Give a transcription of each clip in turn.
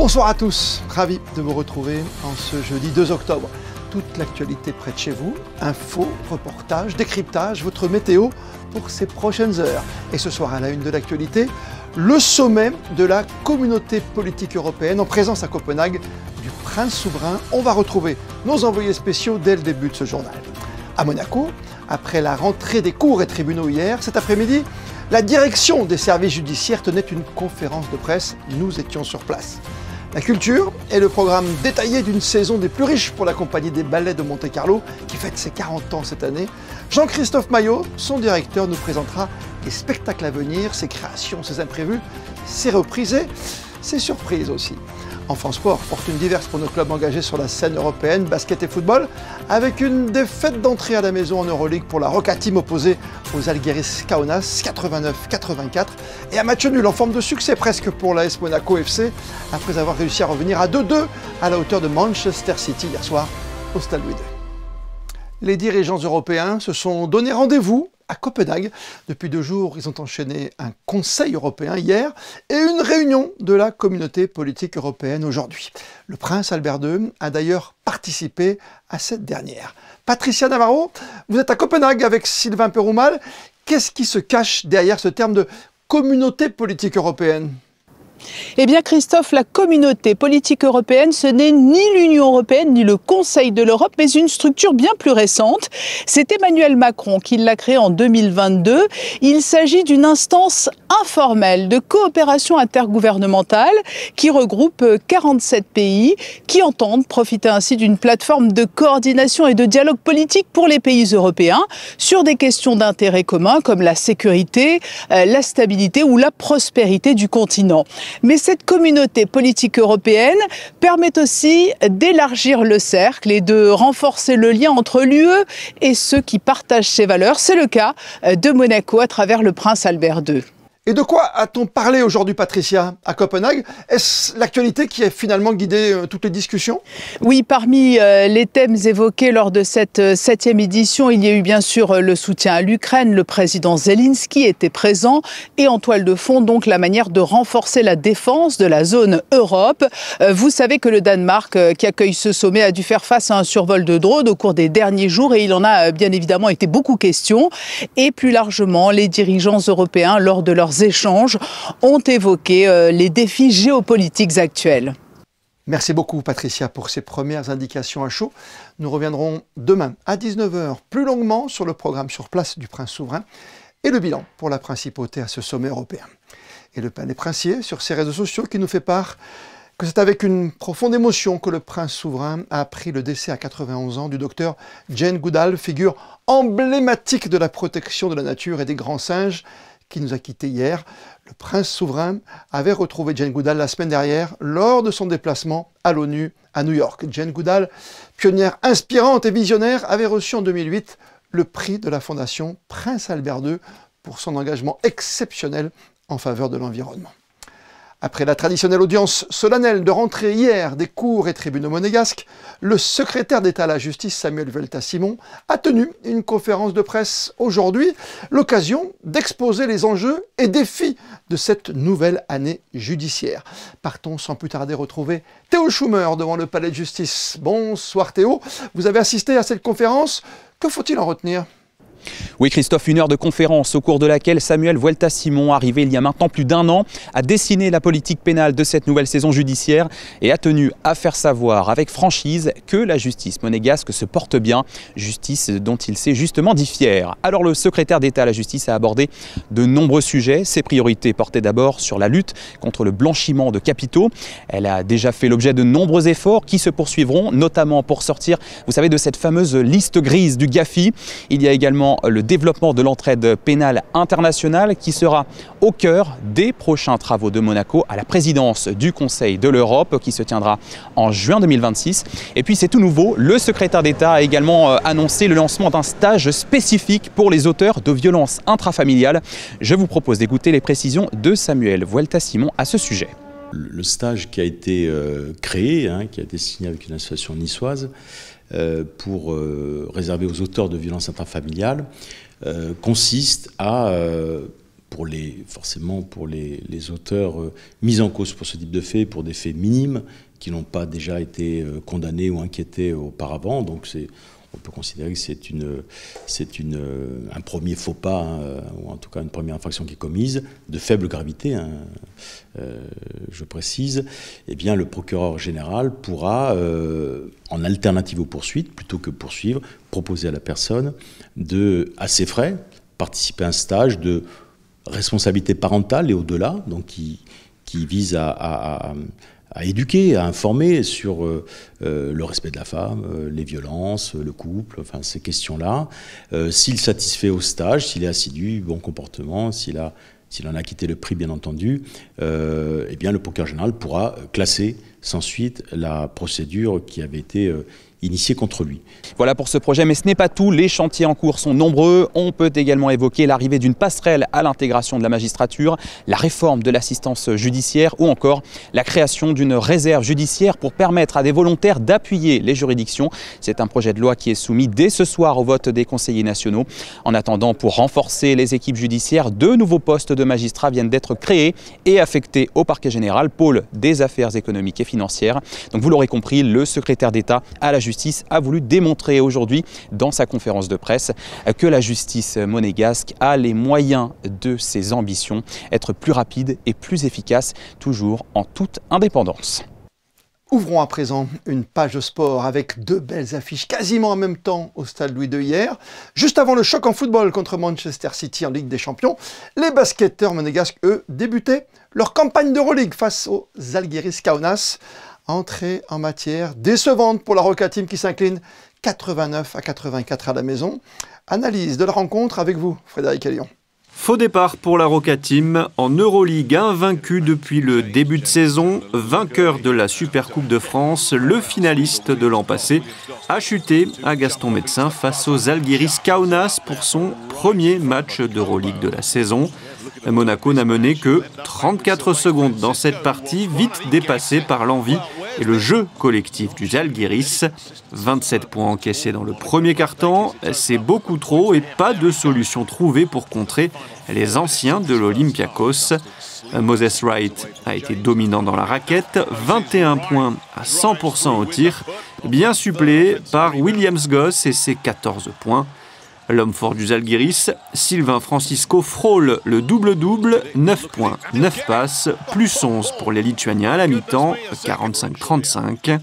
Bonsoir à tous, ravi de vous retrouver en ce jeudi 2 octobre. Toute l'actualité près de chez vous, infos, reportages, décryptage, votre météo pour ces prochaines heures. Et ce soir à la une de l'actualité, le sommet de la communauté politique européenne en présence à Copenhague du prince souverain. On va retrouver nos envoyés spéciaux dès le début de ce journal. À Monaco, après la rentrée des cours et tribunaux hier, cet après-midi, la direction des services judiciaires tenait une conférence de presse. Nous étions sur place. La culture est le programme détaillé d'une saison des plus riches pour la compagnie des ballets de Monte-Carlo qui fête ses 40 ans cette année. Jean-Christophe Maillot, son directeur, nous présentera les spectacles à venir, ses créations, ses imprévus, ses reprises et ses surprises aussi. Enfin sport, fortune diverse pour nos clubs engagés sur la scène européenne, basket et football, avec une défaite d'entrée à la maison en Euroleague pour la Roca Team opposée aux Algiris Kaunas, 89-84, et un match nul en forme de succès presque pour l'AS Monaco FC, après avoir réussi à revenir à 2-2 à la hauteur de Manchester City hier soir au Stade Louis II. Les dirigeants européens se sont donné rendez-vous à Copenhague. Depuis 2 jours, ils ont enchaîné un Conseil européen hier et une réunion de la communauté politique européenne aujourd'hui. Le prince Albert II a d'ailleurs participé à cette dernière. Patricia Navarro, vous êtes à Copenhague avec Sylvain Peroumal. Qu'est-ce qui se cache derrière ce terme de communauté politique européenne ? Eh bien Christophe, la communauté politique européenne, ce n'est ni l'Union européenne ni le Conseil de l'Europe, mais une structure bien plus récente. C'est Emmanuel Macron qui l'a créée en 2022. Il s'agit d'une instance informelle de coopération intergouvernementale qui regroupe 47 pays qui entendent profiter ainsi d'une plateforme de coordination et de dialogue politique pour les pays européens sur des questions d'intérêt commun comme la sécurité, la stabilité ou la prospérité du continent. Mais cette communauté politique européenne permet aussi d'élargir le cercle et de renforcer le lien entre l'UE et ceux qui partagent ses valeurs. C'est le cas de Monaco à travers le prince Albert II. Et de quoi a-t-on parlé aujourd'hui, Patricia, à Copenhague? Est-ce l'actualité qui a finalement guidé toutes les discussions? Oui, parmi les thèmes évoqués lors de cette 7e édition, il y a eu bien sûr le soutien à l'Ukraine. Le président Zelensky était présent et en toile de fond, donc, la manière de renforcer la défense de la zone Europe. Vous savez que le Danemark, qui accueille ce sommet, a dû faire face à un survol de drone au cours des derniers jours et il en a bien évidemment été beaucoup question. Et plus largement, les dirigeants européens, lors de leurs échanges, ont évoqué les défis géopolitiques actuels. Merci beaucoup Patricia pour ces premières indications à chaud. Nous reviendrons demain à 19 h plus longuement sur le programme sur place du prince souverain et le bilan pour la principauté à ce sommet européen. Et le palais princier sur ses réseaux sociaux qui nous fait part que c'est avec une profonde émotion que le prince souverain a appris le décès à 91 ans du docteur Jane Goodall, figure emblématique de la protection de la nature et des grands singes, qui nous a quittés hier. Le prince souverain avait retrouvé Jane Goodall la semaine dernière lors de son déplacement à l'ONU à New York. Jane Goodall, pionnière inspirante et visionnaire, avait reçu en 2008 le prix de la Fondation Prince Albert II pour son engagement exceptionnel en faveur de l'environnement. Après la traditionnelle audience solennelle de rentrée hier des cours et tribunaux monégasques, le secrétaire d'État à la justice Samuel Vuelta-Simon a tenu une conférence de presse aujourd'hui, l'occasion d'exposer les enjeux et défis de cette nouvelle année judiciaire. Partons sans plus tarder retrouver Théo Schumer devant le palais de justice. Bonsoir Théo, vous avez assisté à cette conférence, que faut-il en retenir ? Oui Christophe, 1 heure de conférence au cours de laquelle Samuel Vuelta-Simon, arrivé il y a maintenant plus d'1 an, a dessiné la politique pénale de cette nouvelle saison judiciaire et a tenu à faire savoir avec franchise que la justice monégasque se porte bien, justice dont il s'est justement dit fier. Alors le secrétaire d'État à la justice a abordé de nombreux sujets. Ses priorités portaient d'abord sur la lutte contre le blanchiment de capitaux. Elle a déjà fait l'objet de nombreux efforts qui se poursuivront, notamment pour sortir, vous savez, de cette fameuse liste grise du GAFI. Il y a également le développement de l'entraide pénale internationale qui sera au cœur des prochains travaux de Monaco à la présidence du Conseil de l'Europe qui se tiendra en juin 2026. Et puis c'est tout nouveau, le secrétaire d'État a également annoncé le lancement d'un stage spécifique pour les auteurs de violences intrafamiliales. Je vous propose d'écouter les précisions de Samuel Vuelta-Simon à ce sujet. Le stage qui a été créé, qui a été signé avec une association niçoise, pour réserver aux auteurs de violences intrafamiliales consiste à forcément pour les auteurs mis en cause pour ce type de faits, pour des faits minimes qui n'ont pas déjà été condamnés ou inquiétés auparavant. Donc on peut considérer que c'est un premier faux pas, hein, ou en tout cas une première infraction qui est commise, de faible gravité, hein, je précise. Eh bien, le procureur général pourra, en alternative aux poursuites, plutôt que poursuivre, proposer à la personne à ses frais, participer à un stage de responsabilité parentale et au-delà, donc qui vise à éduquer, à informer sur le respect de la femme, les violences, le couple, enfin ces questions-là. S'il satisfait au stage, s'il est assidu, bon comportement, s'il en a quitté le prix bien entendu, eh bien le procureur général pourra classer sans suite la procédure qui avait été initié contre lui. Voilà pour ce projet, mais ce n'est pas tout. Les chantiers en cours sont nombreux. On peut également évoquer l'arrivée d'une passerelle à l'intégration de la magistrature, la réforme de l'assistance judiciaire ou encore la création d'une réserve judiciaire pour permettre à des volontaires d'appuyer les juridictions. C'est un projet de loi qui est soumis dès ce soir au vote des conseillers nationaux. En attendant, pour renforcer les équipes judiciaires, 2 nouveaux postes de magistrats viennent d'être créés et affectés au parquet général, pôle des affaires économiques et financières. Donc vous l'aurez compris, le secrétaire d'État à la justice a voulu démontrer aujourd'hui dans sa conférence de presse que la justice monégasque a les moyens de ses ambitions, être plus rapide et plus efficace, toujours en toute indépendance. Ouvrons à présent une page sport avec 2 belles affiches quasiment en même temps au stade Louis II hier. Juste avant le choc en football contre Manchester City en Ligue des Champions, les basketteurs monégasques, eux, débutaient leur campagne d'Euroleague face aux Žalgiris Kaunas. Entrée en matière décevante pour la Roca Team qui s'incline 89-84 à la maison. Analyse de la rencontre avec vous, Frédéric Elion. Faux départ pour la Roca Team en Euroleague, invaincu depuis le début de saison, vainqueur de la Supercoupe de France, le finaliste de l'an passé a chuté à Gaston Médecin face aux Žalgiris Kaunas pour son premier match d'Euroleague de la saison. Monaco n'a mené que 34 secondes dans cette partie, vite dépassée par l'envie et le jeu collectif du Žalgiris. 27 points encaissés dans le premier quart-temps, c'est beaucoup trop et pas de solution trouvée pour contrer les anciens de l'Olympiakos. Moses Wright a été dominant dans la raquette, 21 points à 100% au tir, bien suppléé par Williams Goss et ses 14 points. L'homme fort du Žalgiris, Sylvain Francisco, frôle le double-double, 9 points, 9 passes, plus 11 pour les Lituaniens à la mi-temps, 45-35.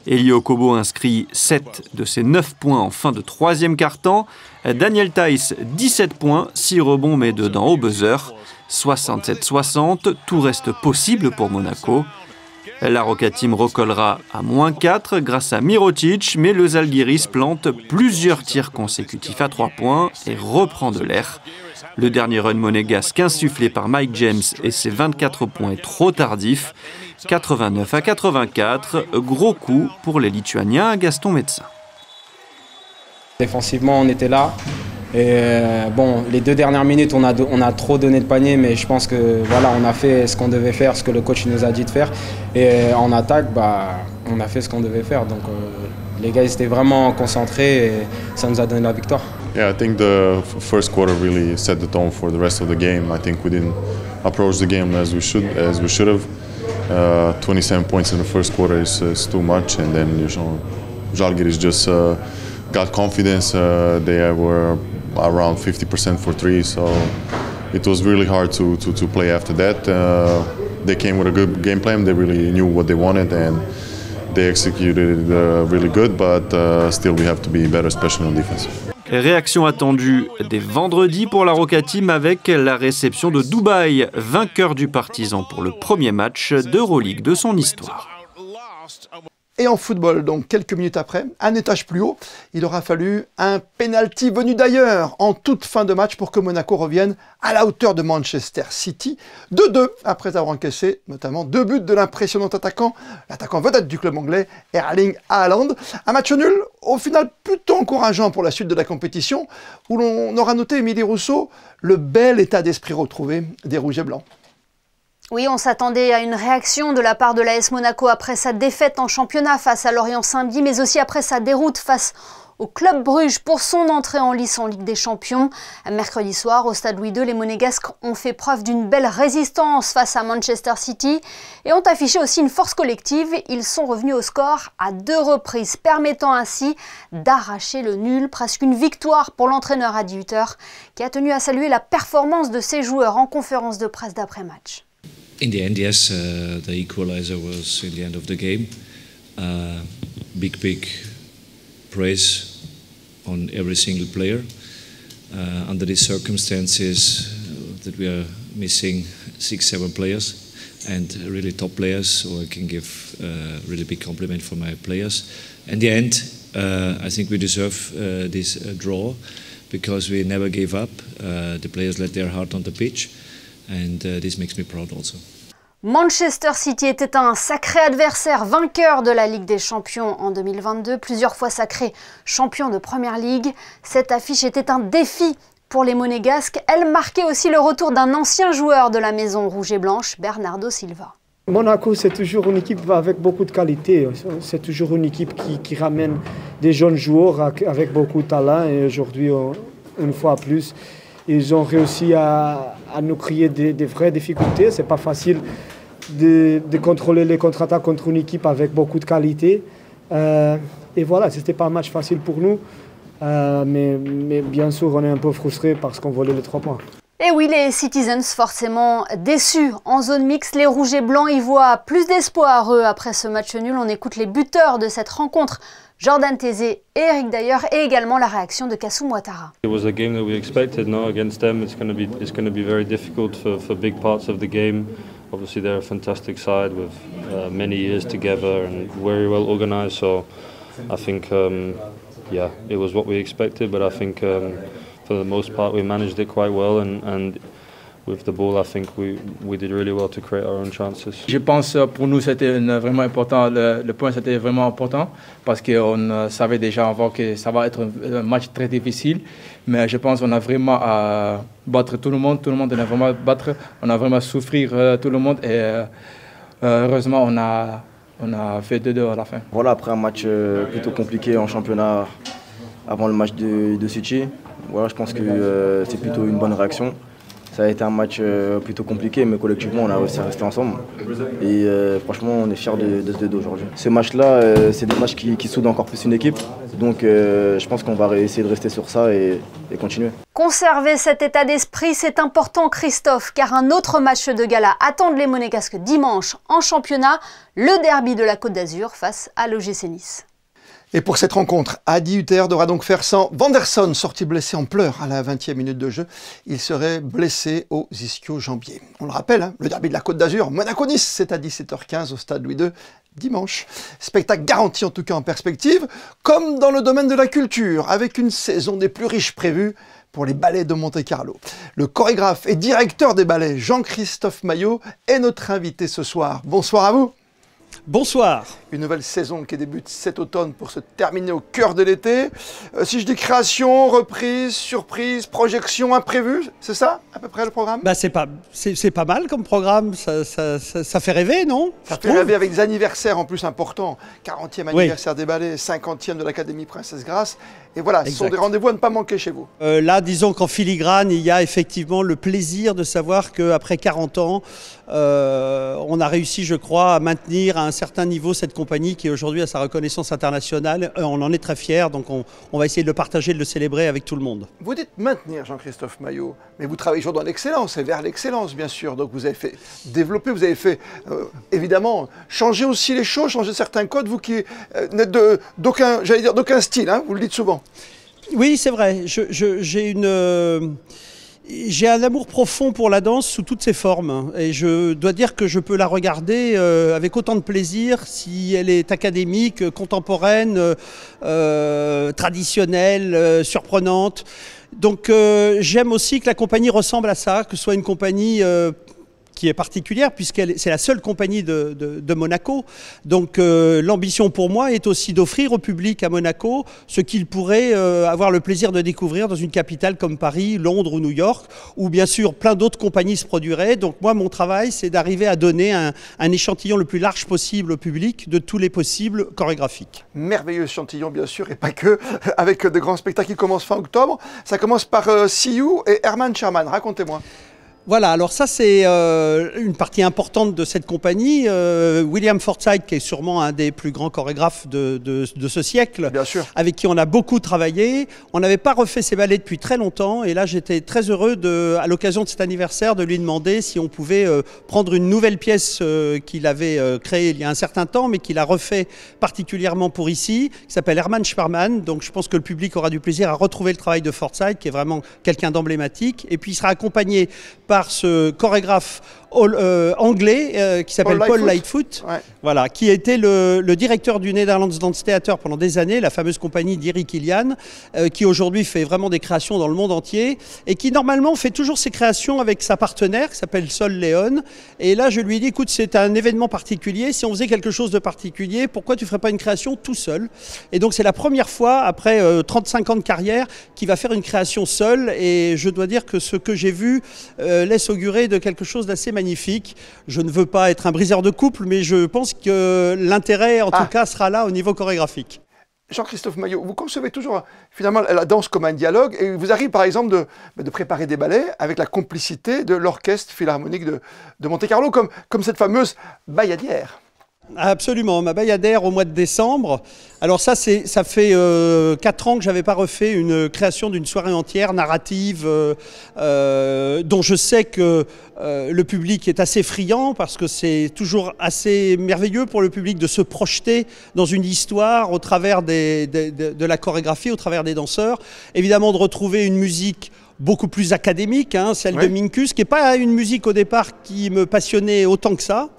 Eli Okobo inscrit 7 de ses 9 points en fin de troisième quart-temps. Daniel Theis, 17 points, 6 rebonds mais dedans au buzzer. 67-60, tout reste possible pour Monaco. La Roca Team recollera à -4 grâce à Mirotic, mais le Žalgiris plante plusieurs tirs consécutifs à 3 points et reprend de l'air. Le dernier run monégasque insufflé par Mike James et ses 24 points est trop tardif. 89-84, gros coup pour les Lituaniens à Gaston Médecin. Défensivement, on était là. Et bon, les 2 dernières minutes, on a trop donné de panier, mais je pense que voilà, on a fait ce qu'on devait faire, ce que le coach nous a dit de faire. Et en attaque, on a fait ce qu'on devait faire. Donc les gars, ils étaient vraiment concentrés et ça nous a donné la victoire. Yeah, I think the first quarter really set the tone for the rest of the game. I think we didn't approach the game as we should have. 27 points in the first quarter is too much, and then Žalgiris just got confidence. They were around 50% for 3, so it was really hard to play after that. They came with a good game plan. They really knew what they wanted and they executed it really good, but still we have to be better, especially on defense. Réaction attendue dès vendredi pour la Roca Team avec la réception de Dubaï, vainqueur du Partizan pour le premier match d'Euroleague de son histoire. Et en football, donc quelques minutes après, un étage plus haut, il aura fallu un penalty venu d'ailleurs en toute fin de match pour que Monaco revienne à la hauteur de Manchester City. 2-2 après avoir encaissé notamment 2 buts de l'impressionnant l'attaquant vedette du club anglais, Erling Haaland. Un match nul, au final plutôt encourageant pour la suite de la compétition, où l'on aura noté, Émilie Rousseau, le bel état d'esprit retrouvé des Rouges et Blancs. Oui, on s'attendait à une réaction de la part de l'AS Monaco après sa défaite en championnat face à Lorient Saint-Bi, mais aussi après sa déroute face au Club Bruges pour son entrée en lice en Ligue des Champions. Mercredi soir, au Stade Louis II, les Monégasques ont fait preuve d'une belle résistance face à Manchester City et ont affiché aussi une force collective. Ils sont revenus au score à 2 reprises, permettant ainsi d'arracher le nul. Presque une victoire pour l'entraîneur Adi Hütter, qui a tenu à saluer la performance de ses joueurs en conférence de presse d'après-match. In the end, yes, the equalizer was in the end of the game. Big praise on every single player. Under these circumstances, that we are missing 6-7 players and really top players, so I can give a really big compliment for my players. In the end, I think we deserve this draw because we never gave up. The players let their heart on the pitch, and this makes me proud also. Manchester City était un sacré adversaire, vainqueur de la Ligue des Champions en 2022, plusieurs fois sacré champion de Première Ligue. Cette affiche était un défi pour les Monégasques. Elle marquait aussi le retour d'un ancien joueur de la maison rouge et blanche, Bernardo Silva. Monaco, c'est toujours une équipe avec beaucoup de qualité. C'est toujours une équipe qui ramène des jeunes joueurs avec beaucoup de talent. Et aujourd'hui, une fois plus, ils ont réussi à nous créer des vraies difficultés. C'est pas facile de contrôler les contre-attaques contre une équipe avec beaucoup de qualité. Et voilà, c'était pas un match facile pour nous. Mais bien sûr, on est un peu frustrés parce qu'on volait les 3 points. Et oui, les Citizens forcément déçus. En zone mixte, les rouges et blancs y voient plus d'espoir, eux, après ce match nul. On écoute les buteurs de cette rencontre, Jordan Tézé et Eric Dyer, et également la réaction de Kassoum Ouattara. It was a game that we expected, no? Against them, it's going to be very difficult for big parts of the game. Obviously, they're a fantastic side with many years together and very well organized. So, I think, yeah, it was what we expected. But I think, for the most part, we managed it quite well, and with the ball, I think we did really well to create our own chances. Je pense pour nous c'était vraiment important, le point c'était vraiment important parce qu'on savait déjà avant que ça va être un match très difficile, mais je pense qu'on a vraiment à battre tout le monde on a vraiment battre, on a vraiment souffrir tout le monde et heureusement on a fait 2-2 à la fin. Voilà, après un match plutôt compliqué en championnat avant le match de City, voilà, je pense que c'est plutôt une bonne réaction. Ça a été un match plutôt compliqué, mais collectivement, on a réussi à rester ensemble. Et franchement, on est fiers de ce 2-2 aujourd'hui. Ces matchs-là, c'est des matchs qui soudent encore plus une équipe. Donc je pense qu'on va essayer de rester sur ça et continuer. Conserver cet état d'esprit, c'est important, Christophe, car un autre match de gala attend les Monégasques dimanche en championnat, le derby de la Côte d'Azur face à l'OGC Nice. Et pour cette rencontre, Adi Hütter devra donc faire sans Vanderson, sorti blessé en pleurs à la 20e minute de jeu. Il serait blessé au ischio-jambier. On le rappelle, hein, le derby de la Côte d'Azur, Monaco-Nice, c'est à 17h15 au Stade Louis II, dimanche. Spectacle garanti en tout cas en perspective, comme dans le domaine de la culture, avec une saison des plus riches prévues pour les ballets de Monte-Carlo. Le chorégraphe et directeur des ballets, Jean-Christophe Maillot, est notre invité ce soir. Bonsoir à vous. Bonsoir. Une nouvelle saison qui débute cet automne pour se terminer au cœur de l'été. Si je dis création, reprise, surprise, projection, imprévue, c'est ça à peu près le programme? Bah c'est pas mal comme programme, ça fait rêver, non? Ça fait rêver avec des anniversaires en plus importants. 40e anniversaire des ballets, 50e de l'Académie Princesse Grace. Et voilà, ce sont des rendez-vous à ne pas manquer chez vous. Là, disons qu'en filigrane, il y a effectivement le plaisir de savoir qu'après 40 ans, on a réussi, je crois, à maintenir à un certain niveau cette compagnie qui aujourd'hui a sa reconnaissance internationale. On en est très fiers, donc on va essayer de le partager, de le célébrer avec tout le monde. Vous dites maintenir, Jean-Christophe Maillot, mais vous travaillez toujours dans l'excellence et vers l'excellence, bien sûr. Donc vous avez fait développer, vous avez fait, évidemment, changer aussi les choses, changer certains codes, vous qui n'êtes d'aucun style, hein, vous le dites souvent. Oui, c'est vrai. J'ai un amour profond pour la danse sous toutes ses formes et je dois dire que je peux la regarder avec autant de plaisir si elle est académique, contemporaine, traditionnelle, surprenante. Donc j'aime aussi que la compagnie ressemble à ça, que ce soit une compagnie qui est particulière puisque c'est la seule compagnie de Monaco. Donc l'ambition pour moi est aussi d'offrir au public à Monaco ce qu'il pourrait avoir le plaisir de découvrir dans une capitale comme Paris, Londres ou New York, où bien sûr plein d'autres compagnies se produiraient. Donc moi, mon travail, c'est d'arriver à donner un échantillon le plus large possible au public de tous les possibles chorégraphiques. Merveilleux échantillon, bien sûr, et pas que, avec de grands spectacles qui commencent fin octobre. Ça commence par See You et Herman Sherman. Racontez-moi. Voilà, alors ça c'est une partie importante de cette compagnie. William Forsythe, qui est sûrement un des plus grands chorégraphes de ce siècle, bien sûr, avec qui on a beaucoup travaillé. On n'avait pas refait ses ballets depuis très longtemps et là j'étais très heureux, à l'occasion de cet anniversaire, de lui demander si on pouvait prendre une nouvelle pièce qu'il avait créée il y a un certain temps, mais qu'il a refait particulièrement pour ici, qui s'appelle Herman Sherman. Donc je pense que le public aura du plaisir à retrouver le travail de Forsythe, qui est vraiment quelqu'un d'emblématique. Et puis il sera accompagné par ce chorégraphe anglais qui s'appelle Paul Lightfoot, ouais, voilà, qui était le directeur du Netherlands Dance Theater pendant des années, la fameuse compagnie d'Iri Kilian, qui aujourd'hui fait vraiment des créations dans le monde entier et qui normalement fait toujours ses créations avec sa partenaire qui s'appelle Sol Leon. Et là je lui ai dit, écoute, c'est un événement particulier, si on faisait quelque chose de particulier, pourquoi tu ne ferais pas une création tout seul? Et donc c'est la première fois après 35 ans de carrière qu'il va faire une création seul, et je dois dire que ce que j'ai vu laisse augurer de quelque chose d'assez magnifique. Je ne veux pas être un briseur de couple, mais je pense que l'intérêt, en tout cas, sera là au niveau chorégraphique. Jean-Christophe Maillot, vous concevez toujours finalement la danse comme un dialogue, et vous arrive par exemple de préparer des ballets avec la complicité de l'Orchestre Philharmonique de Monte-Carlo, comme cette fameuse Bayadère. Absolument, ma Bayadère au mois de décembre. Alors ça fait 4 ans que je n'avais pas refait une création d'une soirée entière, narrative, dont je sais que le public est assez friand, parce que c'est toujours assez merveilleux pour le public de se projeter dans une histoire au travers de la chorégraphie, au travers des danseurs. Évidemment, de retrouver une musique beaucoup plus académique, hein, celle de Minkus, qui n'est pas une musique au départ qui me passionnait autant que ça,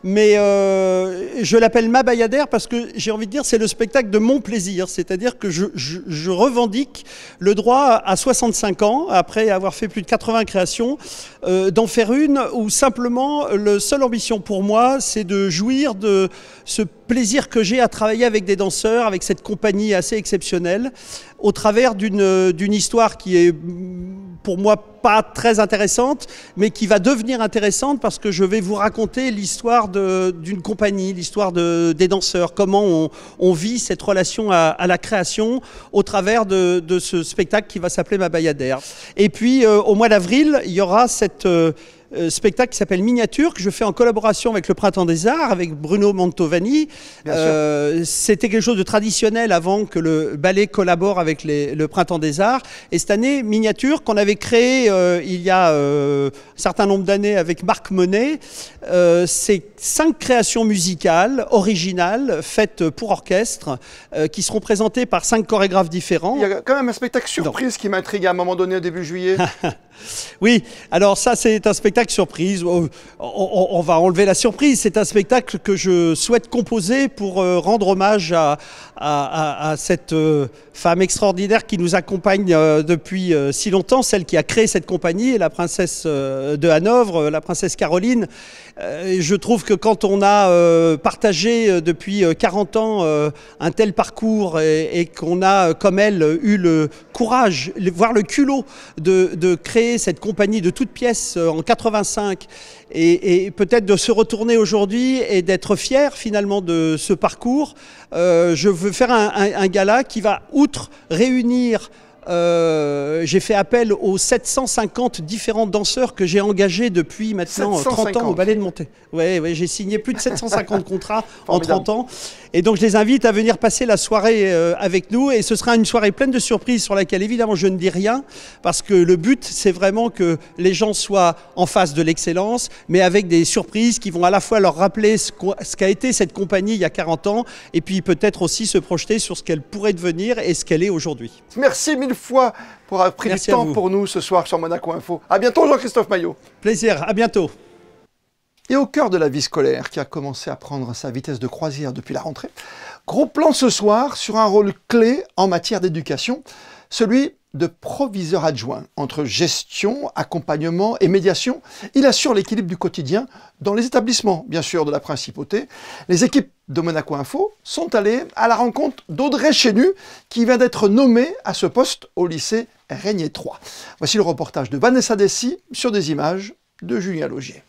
mais je l'appelle ma Bayadère parce que j'ai envie de dire c'est le spectacle de mon plaisir, c'est-à-dire que je revendique le droit à 65 ans, après avoir fait plus de 80 créations, d'en faire une où simplement la seule ambition pour moi c'est de jouir de ce plaisir que j'ai à travailler avec des danseurs, avec cette compagnie assez exceptionnelle, au travers d'une histoire qui est pour moi pas très intéressante, mais qui va devenir intéressante parce que je vais vous raconter l'histoire d'une compagnie, l'histoire des danseurs, comment on vit cette relation à la création au travers de ce spectacle qui va s'appeler ma Bayadère. Et puis au mois d'avril, il y aura cette spectacle qui s'appelle Miniature, que je fais en collaboration avec le Printemps des Arts, avec Bruno Mantovani. C'était quelque chose de traditionnel avant que le ballet collabore avec le Printemps des Arts. Et cette année, Miniature, qu'on avait créé il y a un certain nombre d'années avec Marc Monet, c'est 5 créations musicales originales faites pour orchestre qui seront présentées par 5 chorégraphes différents. Il y a quand même un spectacle surprise qui m'intrigue à un moment donné au début juillet. Oui, alors ça c'est un spectacle surprise, on va enlever la surprise, c'est un spectacle que je souhaite composer pour rendre hommage à cette femme extraordinaire qui nous accompagne depuis si longtemps, celle qui a créé cette compagnie, la princesse de Hanovre, la princesse Caroline. Je trouve que quand on a partagé depuis 40 ans un tel parcours et qu'on a, comme elle, eu le courage, voire le culot de créer cette compagnie de toutes pièces en 85 et peut-être de se retourner aujourd'hui et d'être fier finalement de ce parcours, je veux faire un gala qui va, outre réunir j'ai fait appel aux 750 différents danseurs que j'ai engagés depuis maintenant 30 ans au Ballet de Monte. Ouais, j'ai signé plus de 750 contrats en 30 ans. Et donc je les invite à venir passer la soirée avec nous. Et ce sera une soirée pleine de surprises sur laquelle évidemment je ne dis rien. Parce que le but, c'est vraiment que les gens soient en face de l'excellence, mais avec des surprises qui vont à la fois leur rappeler ce qu'a été cette compagnie il y a 40 ans, et puis peut-être aussi se projeter sur ce qu'elle pourrait devenir et ce qu'elle est aujourd'hui. Merci mille fois pour avoir pris du temps pour nous ce soir sur Monaco Info. À bientôt Jean-Christophe Maillot. Plaisir, à bientôt. Et au cœur de la vie scolaire qui a commencé à prendre sa vitesse de croisière depuis la rentrée, gros plan ce soir sur un rôle clé en matière d'éducation, celui de proviseur adjoint. Entre gestion, accompagnement et médiation, il assure l'équilibre du quotidien dans les établissements, bien sûr, de la Principauté. Les équipes de Monaco Info sont allées à la rencontre d'Audrey Chénu, qui vient d'être nommée à ce poste au lycée Régnier 3. Voici le reportage de Vanessa Dessy sur des images de Julien Laugier.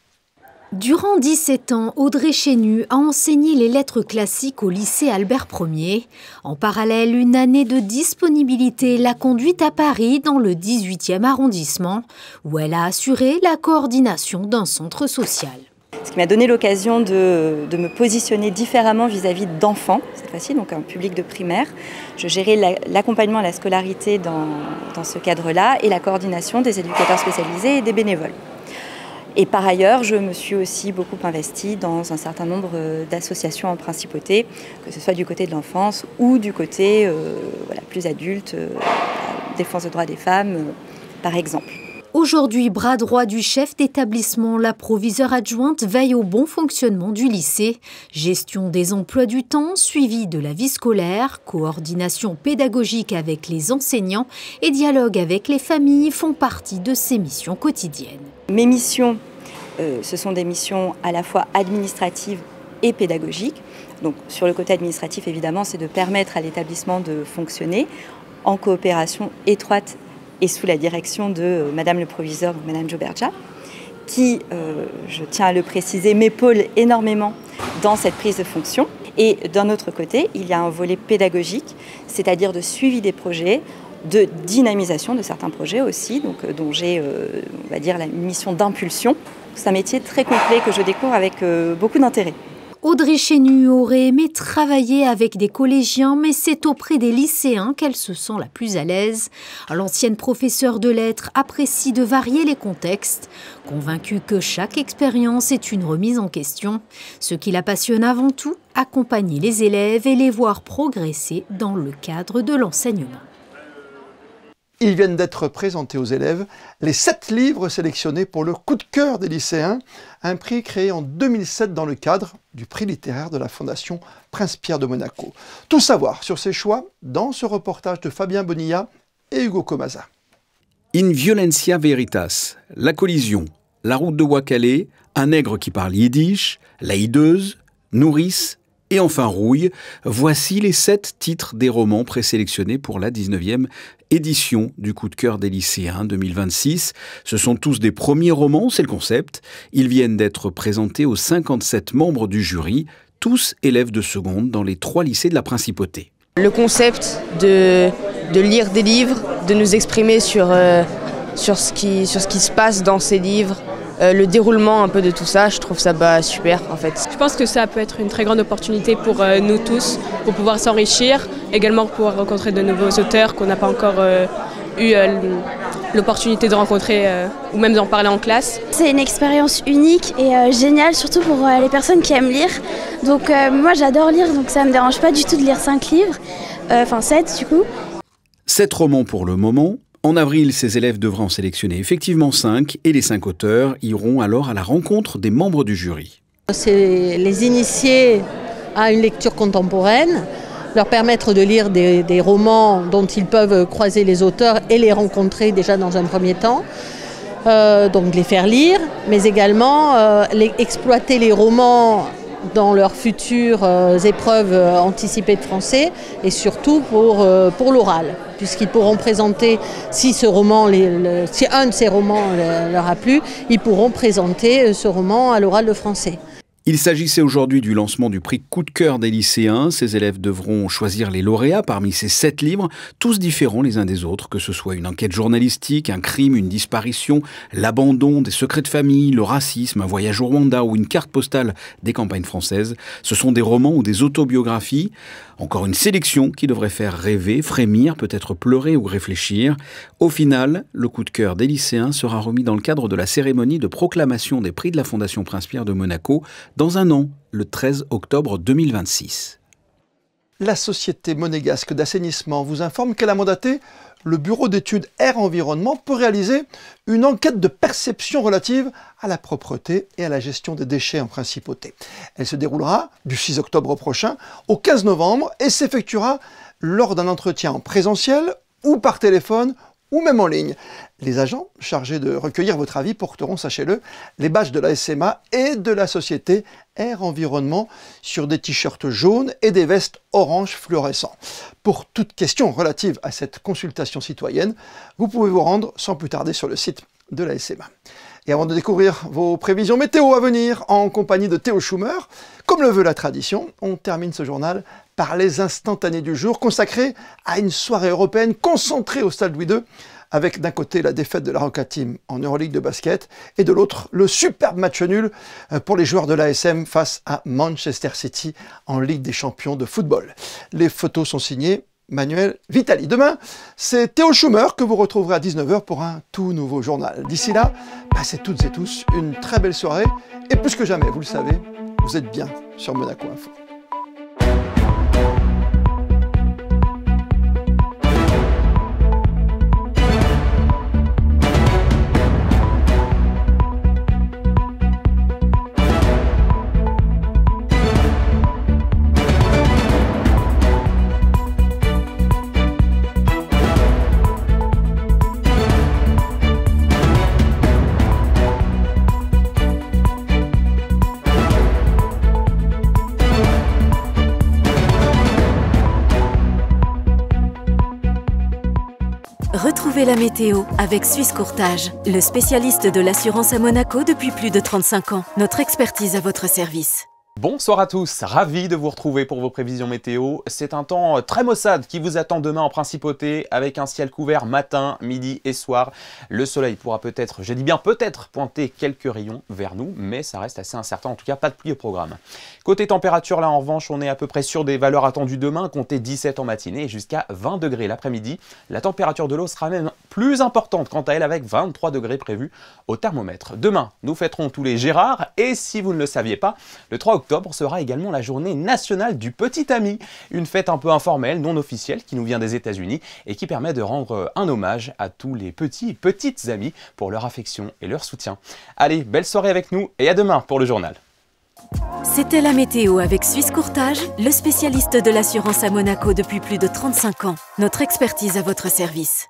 Durant 17 ans, Audrey Chénu a enseigné les lettres classiques au lycée Albert Ier. En parallèle, une année de disponibilité l'a conduite à Paris, dans le 18e arrondissement, où elle a assuré la coordination d'un centre social. Ce qui m'a donné l'occasion de me positionner différemment vis-à-vis d'enfants, cette fois-ci, donc un public de primaire. Je gérais l'accompagnement à la scolarité dans ce cadre-là et la coordination des éducateurs spécialisés et des bénévoles. Et par ailleurs, je me suis aussi beaucoup investie dans un certain nombre d'associations en principauté, que ce soit du côté de l'enfance ou du côté plus adulte, défense des droits des femmes, par exemple. Aujourd'hui, bras droit du chef d'établissement, la proviseure adjointe veille au bon fonctionnement du lycée. Gestion des emplois du temps, suivi de la vie scolaire, coordination pédagogique avec les enseignants et dialogue avec les familles font partie de ses missions quotidiennes. Mes missions, ce sont des missions à la fois administratives et pédagogiques. Donc, sur le côté administratif, évidemment, c'est de permettre à l'établissement de fonctionner en coopération étroite et sous la direction de Madame le proviseur, Madame Giobergia, qui, je tiens à le préciser, m'épaule énormément dans cette prise de fonction. Et d'un autre côté, il y a un volet pédagogique, c'est-à-dire de suivi des projets, de dynamisation de certains projets aussi, donc, dont j'ai, on va dire, la mission d'impulsion. C'est un métier très complet que je découvre avec beaucoup d'intérêt. Audrey Chénu aurait aimé travailler avec des collégiens, mais c'est auprès des lycéens qu'elle se sent la plus à l'aise. L'ancienne professeure de lettres apprécie de varier les contextes, convaincue que chaque expérience est une remise en question. Ce qui la passionne avant tout, accompagner les élèves et les voir progresser dans le cadre de l'enseignement. Ils viennent d'être présentés aux élèves les 7 livres sélectionnés pour le coup de cœur des lycéens, un prix créé en 2007 dans le cadre du prix littéraire de la Fondation Prince-Pierre de Monaco. Tout savoir sur ces choix dans ce reportage de Fabien Bonilla et Hugo Comasa. In Violentia Veritas, La Collision, La Route de Wakale, Un nègre qui parle yiddish, La hideuse, Nourrice et enfin Rouille, voici les 7 titres des romans présélectionnés pour la 19e édition du coup de cœur des lycéens 2026. Ce sont tous des premiers romans, c'est le concept. Ils viennent d'être présentés aux 57 membres du jury, tous élèves de seconde dans les 3 lycées de la Principauté. Le concept de lire des livres, de nous exprimer sur ce qui se passe dans ces livres, le déroulement un peu de tout ça, je trouve ça super en fait. Je pense que ça peut être une très grande opportunité pour nous tous, pour pouvoir s'enrichir, également pour pouvoir rencontrer de nouveaux auteurs qu'on n'a pas encore eu l'opportunité de rencontrer ou même d'en parler en classe. C'est une expérience unique et géniale, surtout pour les personnes qui aiment lire. Donc moi j'adore lire, donc ça ne me dérange pas du tout de lire 5 livres, enfin 7 du coup. 7 romans pour le moment. En avril, ces élèves devraient en sélectionner effectivement 5 et les 5 auteurs iront alors à la rencontre des membres du jury. C'est les initier à une lecture contemporaine, leur permettre de lire des romans dont ils peuvent croiser les auteurs et les rencontrer déjà dans un premier temps. Donc les faire lire, mais également exploiter les romans dans leurs futures épreuves anticipées de français et surtout pour l'oral, puisqu'ils pourront présenter, si un de ces romans leur a plu, ils pourront présenter ce roman à l'oral de français. Il s'agissait aujourd'hui du lancement du prix coup de cœur des lycéens. Ces élèves devront choisir les lauréats parmi ces 7 livres, tous différents les uns des autres, que ce soit une enquête journalistique, un crime, une disparition, l'abandon, des secrets de famille, le racisme, un voyage au Rwanda ou une carte postale des campagnes françaises. Ce sont des romans ou des autobiographies. Encore une sélection qui devrait faire rêver, frémir, peut-être pleurer ou réfléchir. Au final, le coup de cœur des lycéens sera remis dans le cadre de la cérémonie de proclamation des prix de la Fondation Prince-Pierre de Monaco dans un an, le 13 octobre 2026. La Société monégasque d'assainissement vous informe qu'elle a mandaté le bureau d'études Air Environnement pour réaliser une enquête de perception relative à la propreté et à la gestion des déchets en Principauté. Elle se déroulera du 6 octobre prochain au 15 novembre et s'effectuera lors d'un entretien en présentiel ou par téléphone ou même en ligne. Les agents chargés de recueillir votre avis porteront, sachez-le, les badges de la SMA et de la société Air Environnement sur des t-shirts jaunes et des vestes orange fluorescents. Pour toute question relative à cette consultation citoyenne, vous pouvez vous rendre sans plus tarder sur le site de la SMA. Et avant de découvrir vos prévisions météo à venir en compagnie de Théo Schumer, comme le veut la tradition, on termine ce journal par les instantanés du jour consacrés à une soirée européenne concentrée au Stade Louis II, avec d'un côté la défaite de la Roca Team en Euroleague de basket et de l'autre le superbe match nul pour les joueurs de l'ASM face à Manchester City en Ligue des Champions de football. Les photos sont signées Manuel Vitali. Demain, c'est Théo Schumer que vous retrouverez à 19 h pour un tout nouveau journal. D'ici là, passez toutes et tous une très belle soirée et plus que jamais, vous le savez, vous êtes bien sur Monaco Info. Retrouvez la météo avec Suisse Courtage, le spécialiste de l'assurance à Monaco depuis plus de 35 ans. Notre expertise à votre service. Bonsoir à tous, ravi de vous retrouver pour vos prévisions météo. C'est un temps très maussade qui vous attend demain en principauté avec un ciel couvert matin, midi et soir. Le soleil pourra peut-être, je dis bien peut-être, pointer quelques rayons vers nous, mais ça reste assez incertain, en tout cas pas de pluie au programme. Côté température, là en revanche, on est à peu près sur des valeurs attendues demain, comptez 17 en matinée et jusqu'à 20 degrés l'après-midi. La température de l'eau sera même plus importante quant à elle avec 23 degrés prévus au thermomètre. Demain, nous fêterons tous les Gérards et si vous ne le saviez pas, le 3 octobre sera également la journée nationale du petit ami, une fête un peu informelle, non officielle, qui nous vient des États-Unis et qui permet de rendre un hommage à tous les petits et petites amis pour leur affection et leur soutien. Allez, belle soirée avec nous et à demain pour le journal. C'était la météo avec Suisse Courtage, le spécialiste de l'assurance à Monaco depuis plus de 35 ans. Notre expertise à votre service.